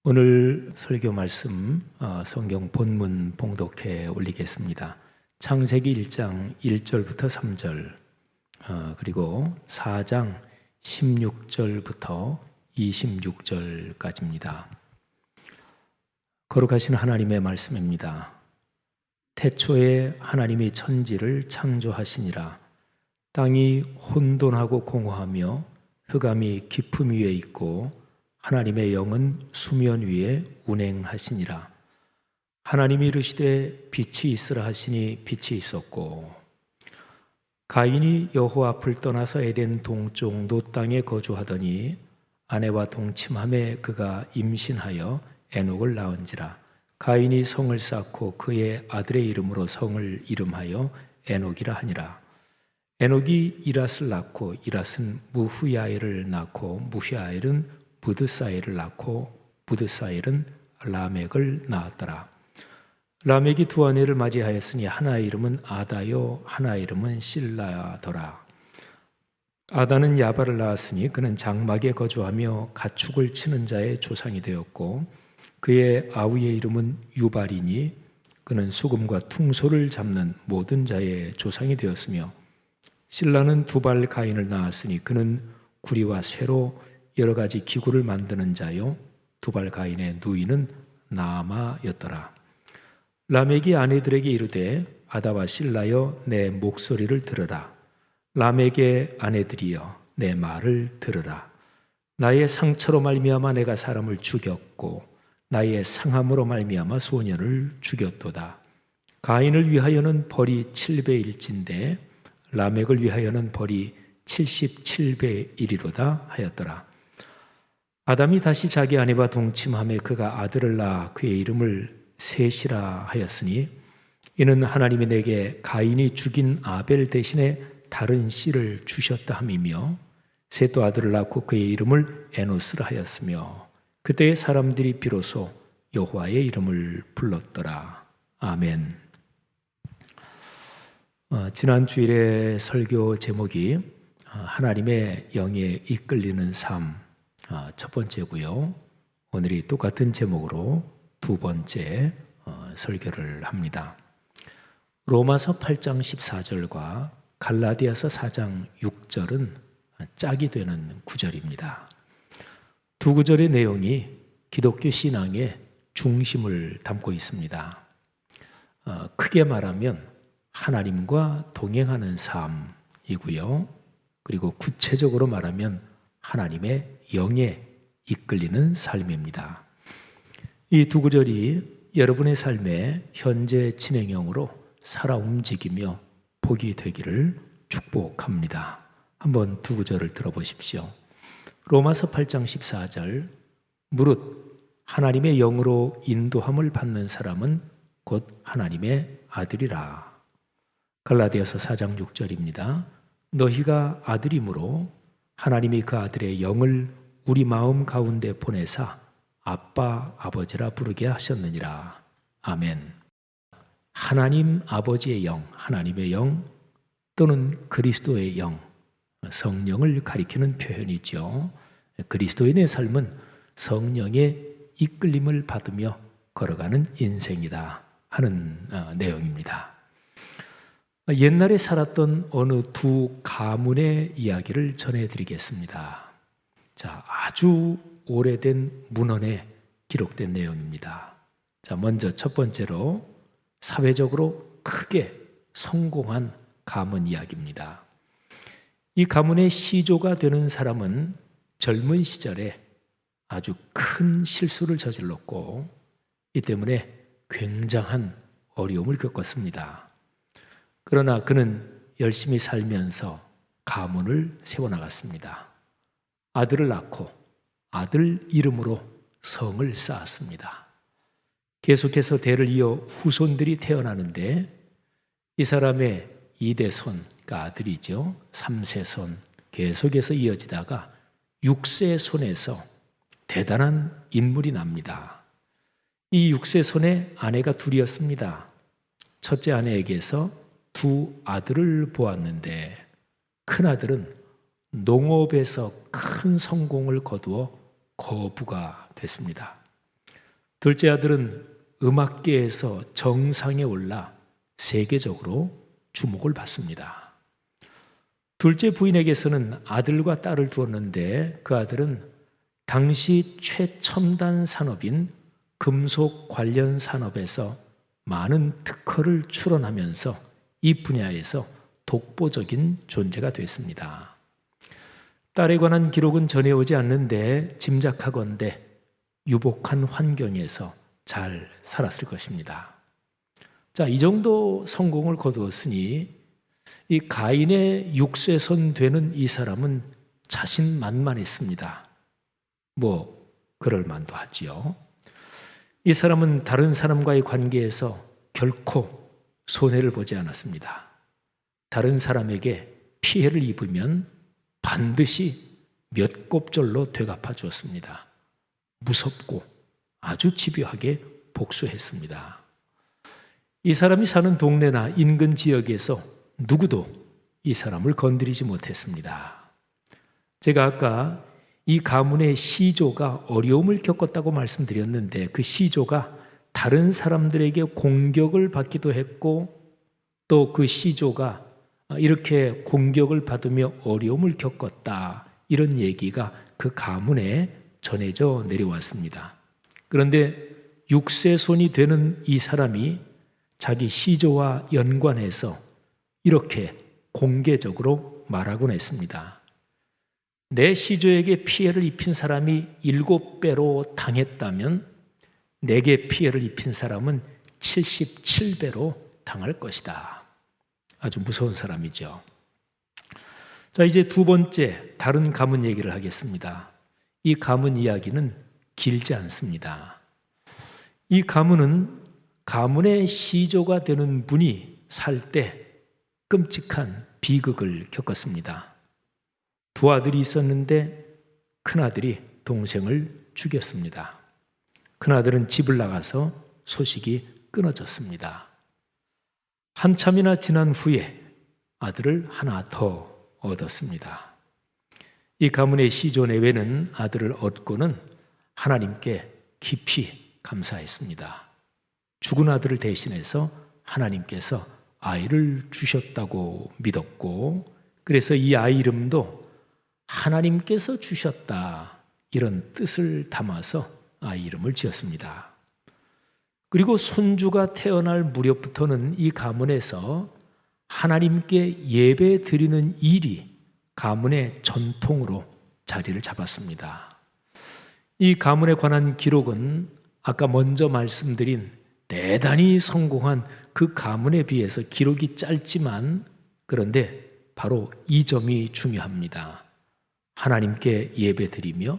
오늘 설교 말씀 성경 본문 봉독해 올리겠습니다. 창세기 1장 1절부터 3절 그리고 4장 16절부터 26절까지입니다. 거룩하신 하나님의 말씀입니다. 태초에 하나님이 천지를 창조하시니라. 땅이 혼돈하고 공허하며 흑암이 깊음 위에 있고 하나님의 영은 수면 위에 운행하시니라. 하나님이 이르시되 빛이 있으라 하시니 빛이 있었고, 가인이 여호와 앞을 떠나서 에덴 동쪽 노 땅에 거주하더니 아내와 동침함에 그가 임신하여 에녹을 낳은지라. 가인이 성을 쌓고 그의 아들의 이름으로 성을 이름하여 에녹이라 하니라. 에녹이 이랏을 낳고 이랏은 무후야엘을 낳고 무후야엘은 부드사엘을 낳고 부드사엘은 라멕을 낳았더라. 라멕이 두 아내를 맞이하였으니 하나의 이름은 아다요 하나의 이름은 실라더라. 아다는 야발을 낳았으니 그는 장막에 거주하며 가축을 치는 자의 조상이 되었고, 그의 아우의 이름은 유발이니 그는 수금과 퉁소를 잡는 모든 자의 조상이 되었으며, 실라는 두발 가인을 낳았으니 그는 구리와 쇠로 여러 가지 기구를 만드는 자요, 두발 가인의 누이는 나아마였더라. 라멕이 아내들에게 이르되 아다와 실라여 내 목소리를 들으라. 라멕의 아내들이여 내 말을 들으라. 나의 상처로 말미암아 내가 사람을 죽였고 나의 상함으로 말미암아 소년을 죽였도다. 가인을 위하여는 벌이 7배 1진데 라멕을 위하여는 벌이 77배 1이로다 하였더라. 아담이 다시 자기 아내와 동침함에 그가 아들을 낳아 그의 이름을 셋이라 하였으니, 이는 하나님이 내게 가인이 죽인 아벨 대신에 다른 씨를 주셨다 함이며, 셋도 아들을 낳고 그의 이름을 에노스라 하였으며, 그때의 사람들이 비로소 여호와의 이름을 불렀더라. 아멘. 지난 주일의 설교 제목이 하나님의 영에 이끌리는 삶 첫 번째고요. 오늘이 똑같은 제목으로 두 번째 설교를 합니다. 로마서 8장 14절과 갈라디아서 4장 6절은 짝이 되는 구절입니다. 두 구절의 내용이 기독교 신앙의 중심을 담고 있습니다. 크게 말하면 하나님과 동행하는 삶이고요. 그리고 구체적으로 말하면 하나님의 영에 이끌리는 삶입니다. 이 두 구절이 여러분의 삶의 현재 진행형으로 살아 움직이며 복이 되기를 축복합니다. 한번 두 구절을 들어보십시오. 로마서 8장 14절, 무릇 하나님의 영으로 인도함을 받는 사람은 곧 하나님의 아들이라. 갈라디아서 4장 6절입니다. 너희가 아들이므로 하나님이 그 아들의 영을 우리 마음 가운데 보내사 아빠 아버지라 부르게 하셨느니라. 아멘. 하나님 아버지의 영, 하나님의 영 또는 그리스도의 영, 성령을 가리키는 표현이죠. 그리스도인의 삶은 성령의 이끌림을 받으며 걸어가는 인생이다 하는 내용입니다. 옛날에 살았던 어느 두 가문의 이야기를 전해드리겠습니다. 자, 아주 오래된 문헌에 기록된 내용입니다. 자, 먼저 첫 번째로 사회적으로 크게 성공한 가문 이야기입니다. 이 가문의 시조가 되는 사람은 젊은 시절에 아주 큰 실수를 저질렀고 이 때문에 굉장한 어려움을 겪었습니다. 그러나 그는 열심히 살면서 가문을 세워나갔습니다. 아들을 낳고 아들 이름으로 성을 쌓았습니다. 계속해서 대를 이어 후손들이 태어나는데 이 사람의 2대손, 그러니까 아들이죠. 3세손 계속해서 이어지다가 6세손에서 대단한 인물이 납니다. 이 6세손의 아내가 둘이었습니다. 첫째 아내에게서 두 아들을 보았는데 큰 아들은 농업에서 큰 성공을 거두어 거부가 됐습니다. 둘째 아들은 음악계에서 정상에 올라 세계적으로 주목을 받습니다. 둘째 부인에게서는 아들과 딸을 두었는데 그 아들은 당시 최첨단 산업인 금속 관련 산업에서 많은 특허를 출원하면서 이 분야에서 독보적인 존재가 됐습니다. 딸에 관한 기록은 전해오지 않는데 짐작하건대 유복한 환경에서 잘 살았을 것입니다. 자, 이 정도 성공을 거두었으니 이 가인의 육세손 되는 이 사람은 자신만만했습니다. 그럴 만도 하지요. 이 사람은 다른 사람과의 관계에서 결코 손해를 보지 않았습니다. 다른 사람에게 피해를 입으면 반드시 몇 곱절로 되갚아 주었습니다. 무섭고 아주 집요하게 복수했습니다. 이 사람이 사는 동네나 인근 지역에서 누구도 이 사람을 건드리지 못했습니다. 제가 아까 이 가문의 시조가 어려움을 겪었다고 말씀드렸는데 그 시조가 다른 사람들에게 공격을 받기도 했고 또 그 시조가 이렇게 공격을 받으며 어려움을 겪었다, 이런 얘기가 그 가문에 전해져 내려왔습니다. 그런데 육세손이 되는 이 사람이 자기 시조와 연관해서 이렇게 공개적으로 말하곤 했습니다. 내 시조에게 피해를 입힌 사람이 7배로 당했다면 내게 피해를 입힌 사람은 77배로 당할 것이다. 아주 무서운 사람이죠. 자, 이제 두 번째 다른 가문 얘기를 하겠습니다. 이 가문 이야기는 길지 않습니다. 이 가문은 가문의 시조가 되는 분이 살 때 끔찍한 비극을 겪었습니다. 두 아들이 있었는데 큰아들이 동생을 죽였습니다. 큰아들은 집을 나가서 소식이 끊어졌습니다. 한참이나 지난 후에 아들을 하나 더 얻었습니다. 이 가문의 시조 내외는 아들을 얻고는 하나님께 깊이 감사했습니다. 죽은 아들을 대신해서 하나님께서 아이를 주셨다고 믿었고, 그래서 이 아이 이름도 하나님께서 주셨다, 이런 뜻을 담아서 아이 이름을 지었습니다. 그리고 손주가 태어날 무렵부터는 이 가문에서 하나님께 예배 드리는 일이 가문의 전통으로 자리를 잡았습니다. 이 가문에 관한 기록은 아까 먼저 말씀드린 대단히 성공한 그 가문에 비해서 기록이 짧지만, 그런데 바로 이 점이 중요합니다. 하나님께 예배드리며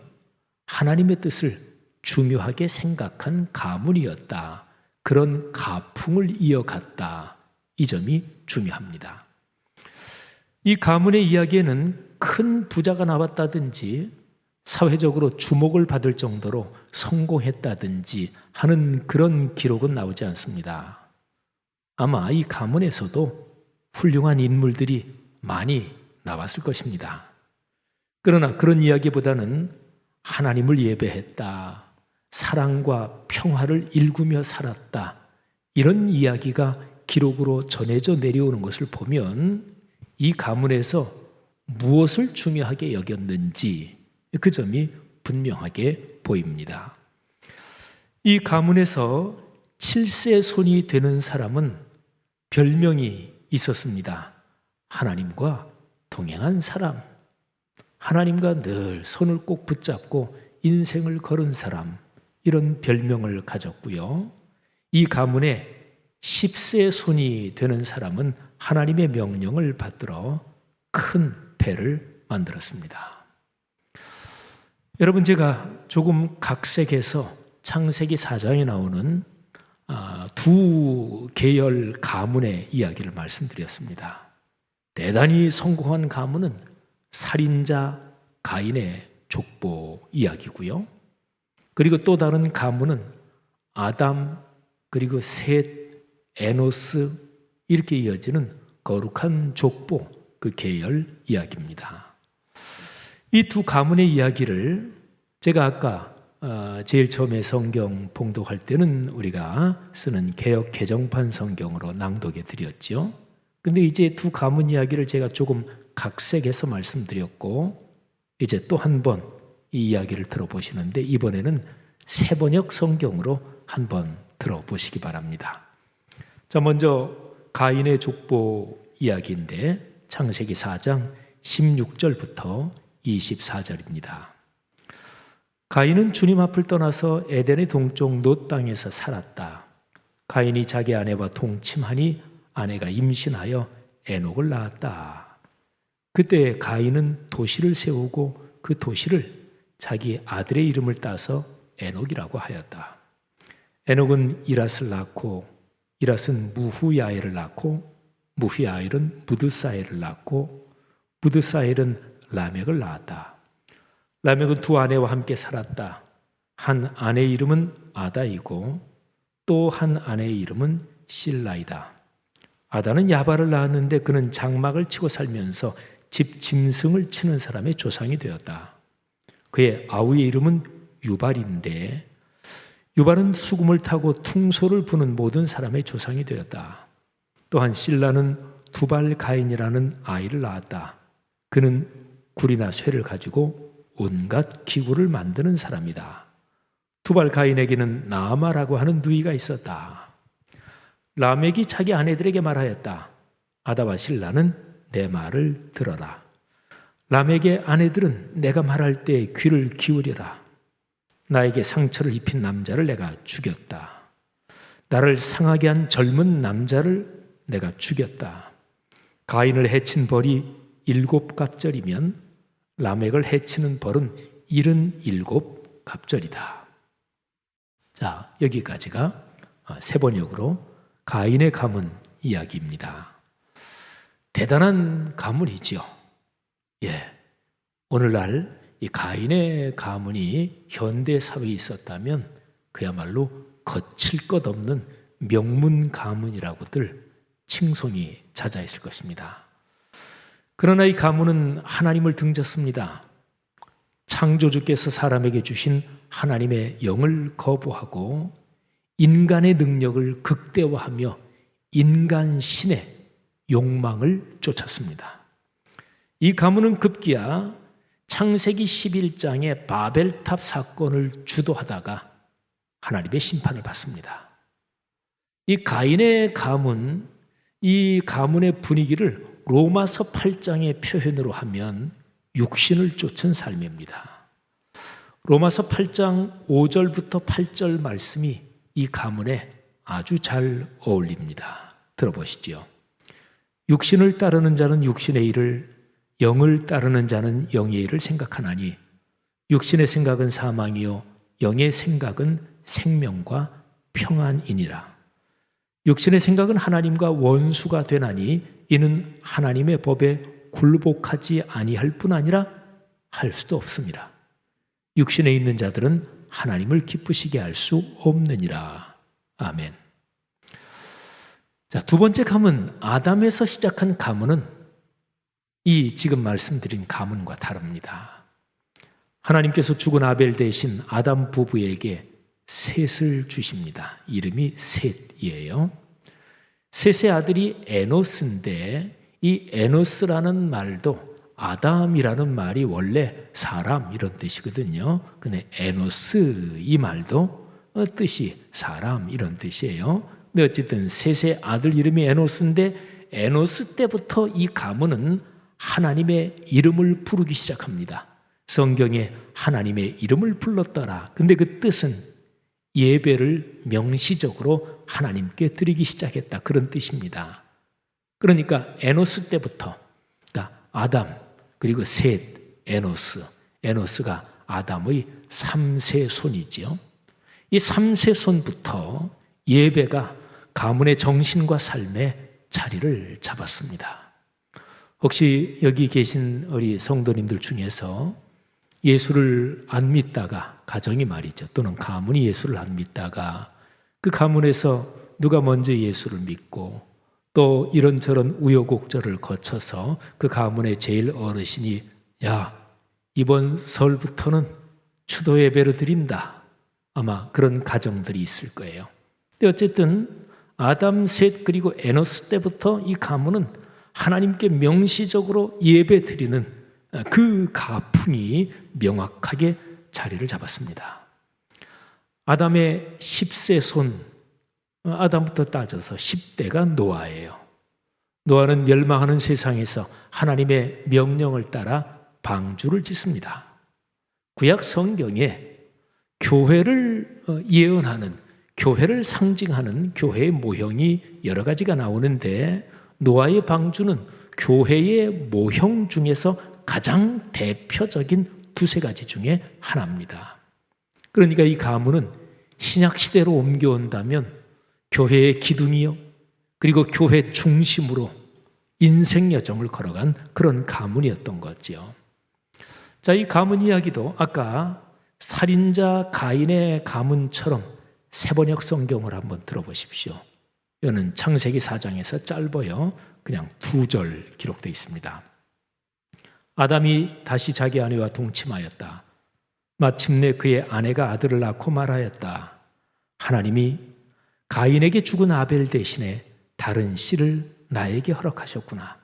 하나님의 뜻을 중요하게 생각한 가문이었다. 그런 가풍을 이어갔다. 이 점이 중요합니다. 이 가문의 이야기에는 큰 부자가 나왔다든지 사회적으로 주목을 받을 정도로 성공했다든지 하는 그런 기록은 나오지 않습니다. 아마 이 가문에서도 훌륭한 인물들이 많이 나왔을 것입니다. 그러나 그런 이야기보다는 하나님을 예배했다, 사랑과 평화를 일구며 살았다, 이런 이야기가 기록으로 전해져 내려오는 것을 보면 이 가문에서 무엇을 중요하게 여겼는지 그 점이 분명하게 보입니다. 이 가문에서 7세 손이 되는 사람은 별명이 있었습니다. 하나님과 동행한 사람, 하나님과 늘 손을 꼭 붙잡고 인생을 걸은 사람, 이런 별명을 가졌고요. 이 가문에 10세 손이 되는 사람은 하나님의 명령을 받들어 큰 배를 만들었습니다. 여러분, 제가 조금 각색해서 창세기 4장에 나오는 두 계열 가문의 이야기를 말씀드렸습니다. 대단히 성공한 가문은 살인자 가인의 족보 이야기고요. 그리고 또 다른 가문은 아담, 그리고 셋, 에노스, 이렇게 이어지는 거룩한 족보, 그 계열 이야기입니다. 이 두 가문의 이야기를 제가 아까 제일 처음에 성경 봉독할 때는 우리가 쓰는 개역 개정판 성경으로 낭독해 드렸죠. 근데 이제 두 가문 이야기를 제가 조금 각색해서 말씀드렸고, 이제 또 한 번 이 이야기를 들어보시는데, 이번에는 세번역 성경으로 한번 들어보시기 바랍니다. 자, 먼저 가인의 족보 이야기인데 창세기 4장 16절부터 24절입니다. 가인은 주님 앞을 떠나서 에덴의 동쪽 놋 땅에서 살았다. 가인이 자기 아내와 동침하니 아내가 임신하여 에녹을 낳았다. 그때 가인은 도시를 세우고 그 도시를 자기 아들의 이름을 따서 에녹이라고 하였다. 에녹은 이랏을 낳고 이랏은 무후야엘을 낳고 무후야엘은 무드사엘을 낳고 무드사엘은 라멕을 낳았다. 라멕은 두 아내와 함께 살았다. 한 아내의 이름은 아다이고 또 한 아내의 이름은 실라이다. 아다는 야발을 낳았는데 그는 장막을 치고 살면서 집 짐승을 치는 사람의 조상이 되었다. 그의 아우의 이름은 유발인데 유발은 수금을 타고 퉁소를 부는 모든 사람의 조상이 되었다. 또한 실라는 두발 가인이라는 아이를 낳았다. 그는 굴이나 쇠를 가지고 온갖 기구를 만드는 사람이다. 두발 가인에게는 나아마라고 하는 누이가 있었다. 라멕이 자기 아내들에게 말하였다. 아다와 실라는 내 말을 들어라. 라멕의 아내들은 내가 말할 때 귀를 기울여라. 나에게 상처를 입힌 남자를 내가 죽였다. 나를 상하게 한 젊은 남자를 내가 죽였다. 가인을 해친 벌이 7갑절이면 라멕을 해치는 벌은 77갑절이다. 자, 여기까지가 세번역으로 가인의 가문 이야기입니다. 대단한 가문이지요. 예, 오늘날 이 가인의 가문이 현대 사회에 있었다면 그야말로 거칠 것 없는 명문 가문이라고들 칭송이 잦아있을 것입니다. 그러나 이 가문은 하나님을 등졌습니다. 창조주께서 사람에게 주신 하나님의 영을 거부하고 인간의 능력을 극대화하며 인간 신의 욕망을 쫓았습니다. 이 가문은 급기야 창세기 11장의 바벨탑 사건을 주도하다가 하나님의 심판을 받습니다. 이 가인의 가문, 이 가문의 분위기를 로마서 8장의 표현으로 하면 육신을 쫓은 삶입니다. 로마서 8장 5절부터 8절 말씀이 이 가문에 아주 잘 어울립니다. 들어보시죠. 육신을 따르는 자는 육신의 일을, 영을 따르는 자는 영의 일을 생각하나니 육신의 생각은 사망이요 영의 생각은 생명과 평안이니라. 육신의 생각은 하나님과 원수가 되나니 이는 하나님의 법에 굴복하지 아니할 뿐 아니라 할 수도 없습니다. 육신에 있는 자들은 하나님을 기쁘시게 할 수 없느니라. 아멘. 자, 두 번째 가문, 아담에서 시작한 가문은 이 지금 말씀드린 가문과 다릅니다. 하나님께서 죽은 아벨 대신 아담 부부에게 셋을 주십니다. 이름이 셋이에요. 셋의 아들이 에노스인데 이 에노스라는 말도 아담이라는 말이 원래 사람 이런 뜻이거든요. 근데 에노스 이 말도 뜻이 사람 이런 뜻이에요. 근데 어쨌든 셋의 아들 이름이 에노스인데 에노스 때부터 이 가문은 하나님의 이름을 부르기 시작합니다. 성경에 하나님의 이름을 불렀더라. 근데 그 뜻은 예배를 명시적으로 하나님께 드리기 시작했다. 그런 뜻입니다. 그러니까 에노스 때부터, 그러니까 아담 그리고 셋, 에노스가 아담의 3세 손이지요. 이 3세 손부터 예배가 가문의 정신과 삶에 자리를 잡았습니다. 혹시 여기 계신 우리 성도님들 중에서 예수를 안 믿다가, 가정이 말이죠, 또는 가문이 예수를 안 믿다가 그 가문에서 누가 먼저 예수를 믿고 또 이런저런 우여곡절을 거쳐서 그 가문의 제일 어르신이 야, 이번 설부터는 추도 예배로 드린다. 아마 그런 가정들이 있을 거예요. 근데 어쨌든 아담, 셋 그리고 에노스 때부터 이 가문은 하나님께 명시적으로 예배 드리는 그 가풍이 명확하게 자리를 잡았습니다. 아담의 10세 손, 아담부터 따져서 10대가 노아예요. 노아는 멸망하는 세상에서 하나님의 명령을 따라 방주를 짓습니다. 구약 성경에 교회를 예언하는, 교회를 상징하는 교회의 모형이 여러 가지가 나오는데 노아의 방주는 교회의 모형 중에서 가장 대표적인 두세 가지 중에 하나입니다. 그러니까 이 가문은 신약시대로 옮겨온다면 교회의 기둥이요, 그리고 교회 중심으로 인생 여정을 걸어간 그런 가문이었던 거지요. 자, 이 가문 이야기도 아까 살인자 가인의 가문처럼 세번역 성경을 한번 들어보십시오. 이거는 창세기 4장에서 짧아요. 그냥 2절 기록되어 있습니다. 아담이 다시 자기 아내와 동침하였다. 마침내 그의 아내가 아들을 낳고 말하였다. 하나님이 가인에게 죽은 아벨 대신에 다른 씨를 나에게 허락하셨구나.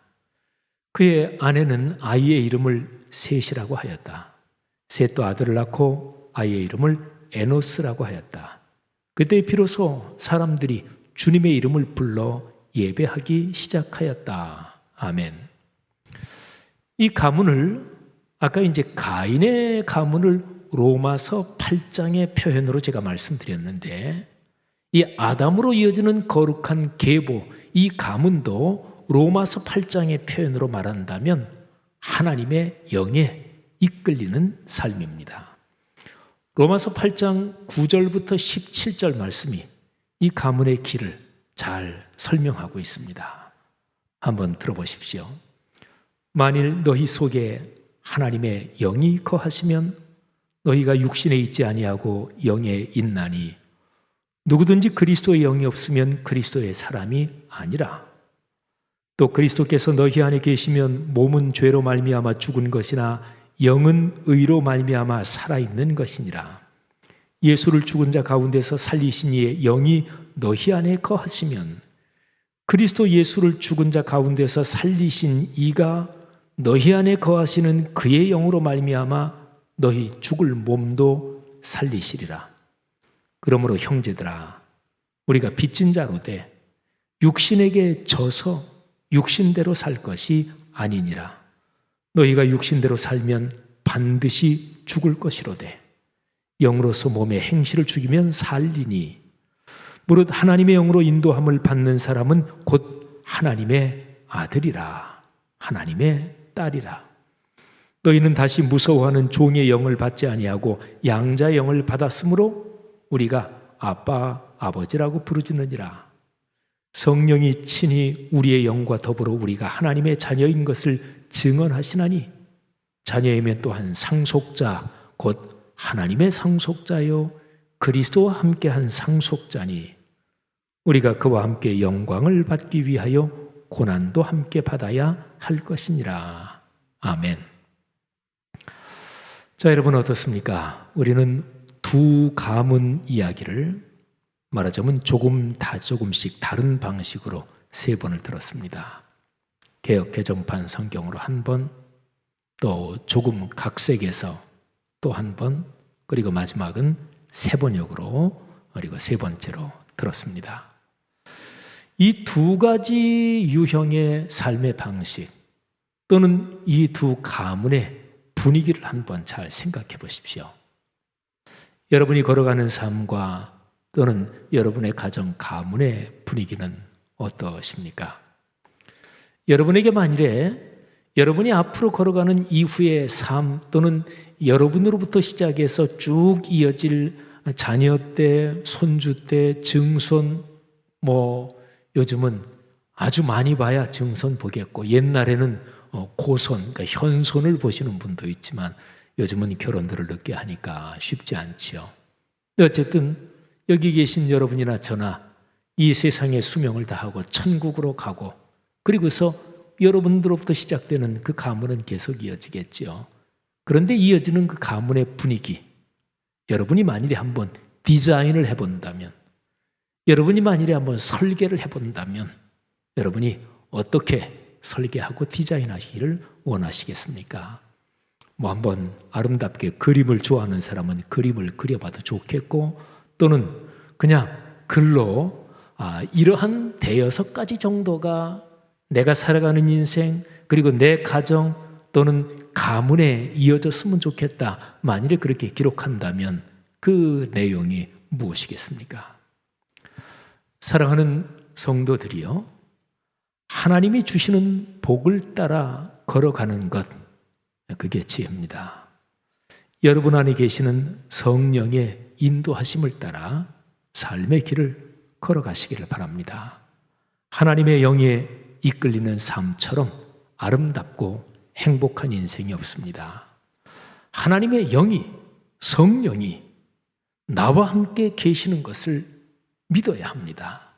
그의 아내는 아이의 이름을 셋이라고 하였다. 셋도 아들을 낳고 아이의 이름을 에노스라고 하였다. 그때 비로소 사람들이 주님의 이름을 불러 예배하기 시작하였다. 아멘. 이 가문을 아까 이제 가인의 가문을 로마서 8장의 표현으로 제가 말씀드렸는데 이 아담으로 이어지는 거룩한 계보, 이 가문도 로마서 8장의 표현으로 말한다면 하나님의 영에 이끌리는 삶입니다. 로마서 8장 9절부터 17절 말씀이 이 가문의 길을 잘 설명하고 있습니다. 한번 들어보십시오. 만일 너희 속에 하나님의 영이 거하시면 너희가 육신에 있지 아니하고 영에 있나니 누구든지 그리스도의 영이 없으면 그리스도의 사람이 아니라. 또 그리스도께서 너희 안에 계시면 몸은 죄로 말미암아 죽은 것이나 영은 의로 말미암아 살아있는 것이니라. 예수를 죽은 자 가운데서 살리신 이의 영이 너희 안에 거하시면 그리스도 예수를 죽은 자 가운데서 살리신 이가 너희 안에 거하시는 그의 영으로 말미암아 너희 죽을 몸도 살리시리라. 그러므로 형제들아, 우리가 빚진 자로 돼 육신에게 져서 육신대로 살 것이 아니니라. 너희가 육신대로 살면 반드시 죽을 것이로되 영으로서 몸의 행실을 죽이면 살리니 무릇 하나님의 영으로 인도함을 받는 사람은 곧 하나님의 아들이라, 하나님의 딸이라. 너희는 다시 무서워하는 종의 영을 받지 아니하고 양자의 영을 받았으므로 우리가 아빠, 아버지라고 부르짖느니라. 성령이 친히 우리의 영과 더불어 우리가 하나님의 자녀인 것을 증언하시나니 자녀이면 또한 상속자 곧 하나님의 상속자요 그리스도와 함께한 상속자니 우리가 그와 함께 영광을 받기 위하여 고난도 함께 받아야 할 것이니라. 아멘. 자, 여러분 어떻습니까? 우리는 두 가문 이야기를 말하자면 조금 조금씩 다른 방식으로 3번을 들었습니다. 개역 개정판 성경으로 1번, 또 조금 각색해서 또 1번, 그리고 마지막은 3번역으로 그리고 3번째로 들었습니다. 이 2가지 유형의 삶의 방식 또는 이 2 가문의 분위기를 한번 잘 생각해 보십시오. 여러분이 걸어가는 삶과 또는 여러분의 가정 가문의 분위기는 어떠십니까? 여러분에게 만일에 여러분이 앞으로 걸어가는 이후의 삶 또는 여러분으로부터 시작해서 쭉 이어질 자녀 때, 손주 때, 증손, 요즘은 아주 많이 봐야 증손 보겠고 옛날에는 고손, 그러니까 현손을 보시는 분도 있지만 요즘은 결혼들을 늦게 하니까 쉽지 않지요. 어쨌든 여기 계신 여러분이나 저나 이 세상의 수명을 다하고 천국으로 가고 그리고서 여러분들로부터 시작되는 그 가문은 계속 이어지겠지요. 그런데 이어지는 그 가문의 분위기, 여러분이 만일에 한번 디자인을 해본다면, 여러분이 만일에 한번 설계를 해본다면 여러분이 어떻게 설계하고 디자인하기를 원하시겠습니까? 한번 아름답게 그림을 좋아하는 사람은 그림을 그려봐도 좋겠고, 또는 그냥 글로 이러한 대여섯 가지 정도가 내가 살아가는 인생 그리고 내 가정 또는 가문에 이어졌으면 좋겠다, 만일에 그렇게 기록한다면 그 내용이 무엇이겠습니까? 사랑하는 성도들이요, 하나님이 주시는 복을 따라 걸어가는 것, 그게 지혜입니다. 여러분 안에 계시는 성령의 인도하심을 따라 삶의 길을 걸어가시기를 바랍니다. 하나님의 영에 이끌리는 삶처럼 아름답고 행복한 인생이 없습니다. 하나님의 영이, 성령이 나와 함께 계시는 것을 믿어야 합니다.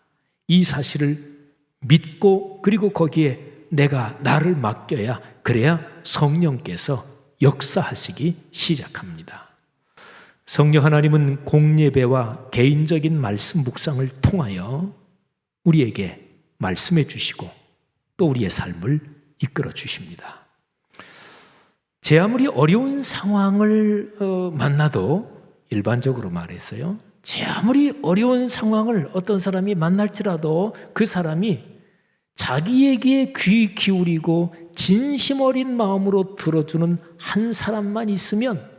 이 사실을 믿고 그리고 거기에 내가 나를 맡겨야, 그래야 성령께서 역사하시기 시작합니다. 성령 하나님은 공예배와 개인적인 말씀 묵상을 통하여 우리에게 말씀해 주시고 또 우리의 삶을 이끌어 주십니다. 제 아무리 어려운 상황을 만나도, 일반적으로 말해서요, 제 아무리 어려운 상황을 어떤 사람이 만날지라도 그 사람이 자기 얘기에 귀 기울이고 진심 어린 마음으로 들어주는 한 사람만 있으면,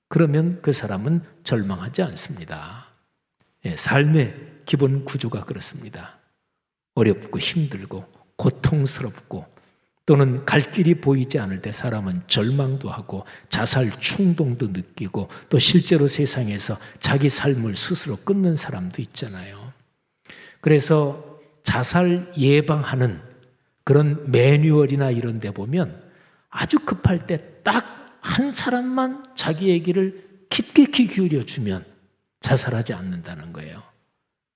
그러면 그 사람은 절망하지 않습니다. 삶의 기본 구조가 그렇습니다. 어렵고 힘들고 고통스럽고 또는 갈 길이 보이지 않을 때 사람은 절망도 하고 자살 충동도 느끼고, 또 실제로 세상에서 자기 삶을 스스로 끊는 사람도 있잖아요. 그래서 자살 예방하는 그런 매뉴얼이나 이런 데 보면 아주 급할 때 딱 한 사람만 자기 얘기를 깊게 귀 기울여 주면 자살하지 않는다는 거예요.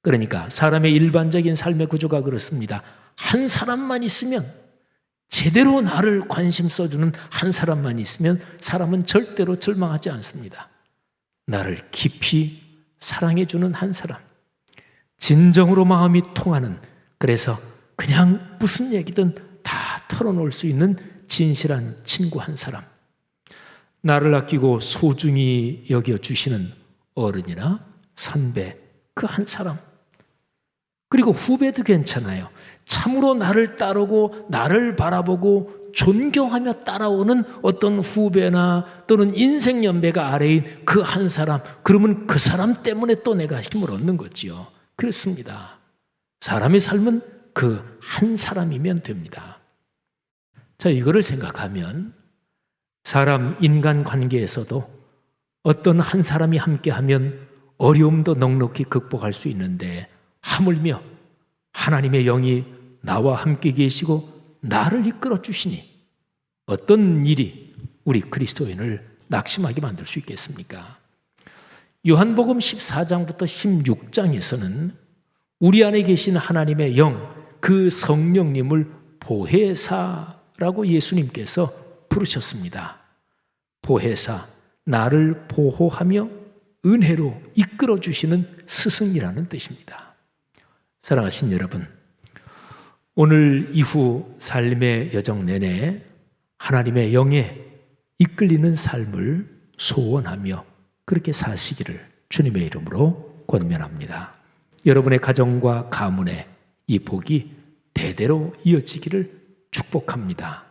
그러니까 사람의 일반적인 삶의 구조가 그렇습니다. 한 사람만 있으면, 제대로 나를 관심 써주는 한 사람만 있으면 사람은 절대로 절망하지 않습니다. 나를 깊이 사랑해주는 한 사람, 진정으로 마음이 통하는, 그래서 그냥 무슨 얘기든 다 털어놓을 수 있는 진실한 친구 한 사람, 나를 아끼고 소중히 여겨주시는 어른이나 선배 그 한 사람, 그리고 후배도 괜찮아요. 참으로 나를 따르고 나를 바라보고 존경하며 따라오는 어떤 후배나 또는 인생 연배가 아래인 그 한 사람, 그러면 그 사람 때문에 또 내가 힘을 얻는 거지요. 그렇습니다. 사람의 삶은 그 한 사람이면 됩니다. 자, 이거를 생각하면 사람 인간 관계에서도 어떤 한 사람이 함께하면 어려움도 넉넉히 극복할 수 있는데, 하물며 하나님의 영이 나와 함께 계시고 나를 이끌어 주시니 어떤 일이 우리 그리스도인을 낙심하게 만들 수 있겠습니까? 요한복음 14장부터 16장에서는 우리 안에 계신 하나님의 영, 그 성령님을 보혜사라고 예수님께서 부르셨습니다. 보혜사, 나를 보호하며 은혜로 이끌어 주시는 스승이라는 뜻입니다. 사랑하신 여러분, 오늘 이후 삶의 여정 내내 하나님의 영에 이끌리는 삶을 소원하며 그렇게 사시기를 주님의 이름으로 권면합니다. 여러분의 가정과 가문에 이 복이 대대로 이어지기를 축복합니다.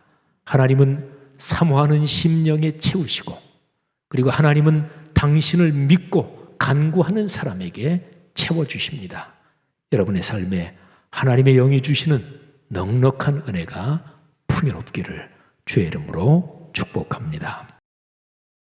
하나님은 사모하는 심령에 채우시고, 그리고 하나님은 당신을 믿고 간구하는 사람에게 채워주십니다. 여러분의 삶에 하나님의 영이 주시는 넉넉한 은혜가 풍요롭기를 주의 이름으로 축복합니다.